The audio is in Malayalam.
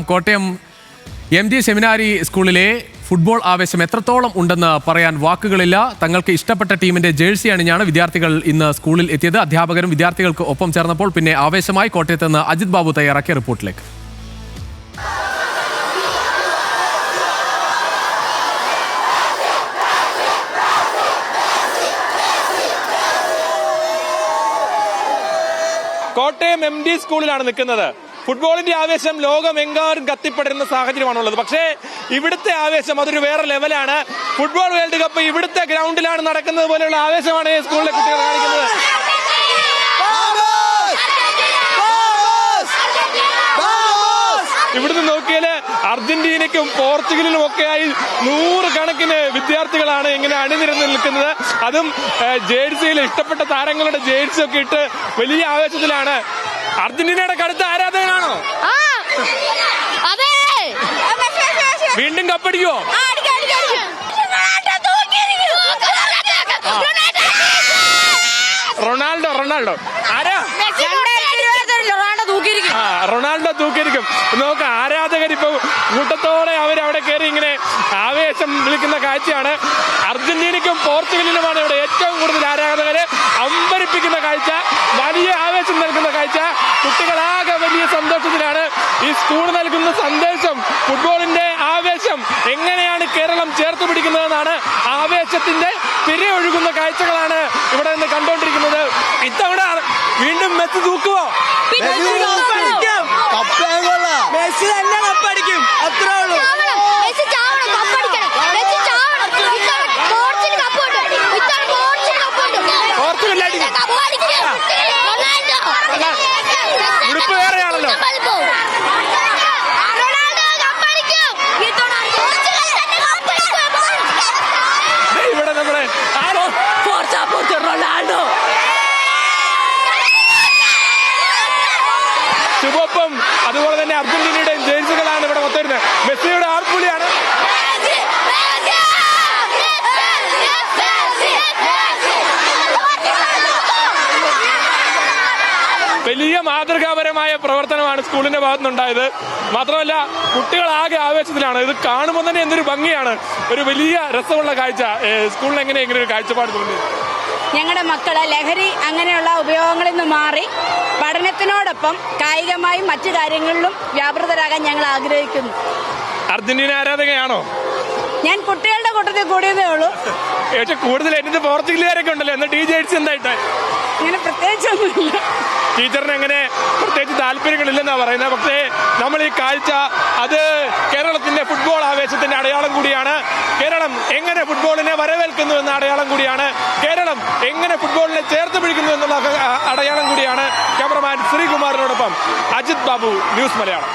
കോട്ടയം MG സെമിനാരി സ്കൂളിലെ ഫുട്ബോൾ ആവേശം എത്രത്തോളം ഉണ്ടെന്ന് പറയാൻ വാക്കുകളില്ല. തങ്ങൾക്ക് ഇഷ്ടപ്പെട്ട ടീമിന്റെ ജേഴ്സി അണിഞ്ഞാണ് വിദ്യാർത്ഥികൾ ഇന്ന് സ്കൂളിൽ എത്തിയത്. അധ്യാപകരും വിദ്യാർത്ഥികൾക്ക് ഒപ്പം ചേർന്നപ്പോൾ പിന്നെ ആവേശമായി. കോട്ടയത്ത് നിന്ന് അജിത് ബാബു തയ്യാറാക്കിയ റിപ്പോർട്ടിലേക്ക്. കോട്ടയം MD സ്കൂളിലാണ് നിൽക്കുന്നത്. ഫുട്ബോളിന്റെ ആവേശം ലോകമെങ്ങാനും കത്തിപ്പടരുന്ന സാഹചര്യമാണുള്ളത്. പക്ഷേ ഇവിടുത്തെ ആവേശം അതൊരു വേറെ ലെവലാണ്. ഫുട്ബോൾ വേൾഡ് കപ്പ് ഇവിടുത്തെ ഗ്രൗണ്ടിലാണ് നടക്കുന്നത് പോലെയുള്ള ആവേശമാണ് ഈ സ്കൂളിലെ കുട്ടികൾ കാണിക്കുന്നത്. ഇവിടുന്ന് നോക്കിയാല് അർജന്റീനയ്ക്കും പോർച്ചുഗലിനും ഒക്കെയായി 100 കണക്കിന് വിദ്യാർത്ഥികളാണ് ഇങ്ങനെ അണിനിരന്ന് നിൽക്കുന്നത്. അതും ജേഴ്സിയിൽ ഇഷ്ടപ്പെട്ട താരങ്ങളുടെ ജേഴ്സി ഒക്കെ ഇട്ട് വലിയ ആവേശത്തിലാണ്. അർജന്റീനയുടെ കടുത്ത ആരാധകനാണോ? വീണ്ടും കപ്പടിക്കോ? റൊണാൾഡോ ആരാ? റൊണാൾഡോ തൂക്കിയിരിക്കും. നോക്ക ആരാധകർ ഇപ്പൊ കൂട്ടത്തോടെ അവരവിടെ കയറി ഇങ്ങനെ ആവേശം വിളിക്കുന്ന കാഴ്ചയാണ്. അർജന്റീനയ്ക്കും പോർച്ചുഗലിനുമാണ് ഇവിടെ ഏറ്റവും കൂടുതൽ ആരാധകരെ അമ്പരിപ്പിക്കുന്ന കാഴ്ച, വലിയ ആവേശം നൽകുന്ന കാഴ്ച. കുട്ടികളാകെ വലിയ സന്തോഷത്തിലാണ്. ഈ സ്കൂൾ നൽകുന്ന സന്ദേശം, ഫുട്ബോളിന്റെ ആവേശം എങ്ങനെയാണ് കേരളം ചേർത്ത് പിടിക്കുന്നതെന്നാണ്. ആവേശത്തിന്റെ തിരയൊഴുകുന്ന കാഴ്ചകളാണ് ഇവിടെ നിന്ന് കണ്ടുകൊണ്ടിരിക്കുന്നത്. ഇത്തവണ വീണ്ടും മെസ്സി തൂക്കുവോ? മെസ്സി തന്നെ കപ്പടിക്കും, അത്രേ ഉള്ളൂ. ഉടുപ്പ് വേറെയാണല്ലോ. ഇവിടെ നമ്മുടെ റൊണാൾഡോ ചുവപ്പും അതുപോലെ തന്നെ അർജന്റീനയുടെയും ജേഴ്സികളാണ് ഇവിടെ മൊത്തരുന്നത്. മെസ്സിയുടെ ആർപ്പുലിയാണ്. വലിയ മാതൃകാപരമായ പ്രവർത്തനമാണ് സ്കൂളിന്റെ ഭാഗത്തുനിന്നുണ്ടായത്. മാത്രമല്ല കുട്ടികളാകെ ആവേശത്തിലാണ്. ഇത് കാണുമ്പോൾ തന്നെ എന്തൊരു ഭംഗിയാണ്, ഒരു വലിയ രസമുള്ള കാഴ്ച. സ്കൂളിൽ എങ്ങനെ ഒരു കാഴ്ചപ്പാട് തോന്നി? ഞങ്ങളുടെ മക്കള് ലഹരി അങ്ങനെയുള്ള ഉപയോഗങ്ങളിൽ നിന്ന് മാറി പഠനത്തിനോടൊപ്പം കായികമായും മറ്റു കാര്യങ്ങളിലും വ്യാപൃതരാകാൻ ഞങ്ങൾ ആഗ്രഹിക്കുന്നു. അർജന്റീന ആരാധകയാണോ? ഞാൻ കുട്ടികളുടെ കൂട്ടത്തിൽ കൂടിയതേ ഉള്ളൂ. പക്ഷെ കൂടുതൽ എന്നിട്ട് പോർച്ചുഗലുകാരൊക്കെ ഉണ്ടല്ലോ. എന്നിട്ട് ഈ ജേഴ്സി എന്തായിട്ടാ? ഇങ്ങനെ പ്രത്യേകിച്ചൊന്നുമില്ല. ടീച്ചറിന് അങ്ങനെ പ്രത്യേകിച്ച് താല്പര്യങ്ങളില്ലെന്നാ പറയുന്നത്. പക്ഷേ നമ്മൾ ഈ കാഴ്ച അത് കേരളത്തിന്റെ ഫുട്ബോൾ ആവേശത്തിന്റെ അടയാളം കൂടിയാണ്. കേരളം എങ്ങനെ ഫുട്ബോളിനെ വരവേൽക്കുന്നു എന്ന അടയാളം കൂടിയാണ്. കേരളം എങ്ങനെ ഫുട്ബോളിനെ ചേർത്ത് പിടിക്കുന്നു എന്നുള്ള അടയാളം കൂടിയാണ്. ക്യാമറമാൻ ശ്രീകുമാറിനോടൊപ്പം അജിത് ബാബു, ന്യൂസ് മലയാളം.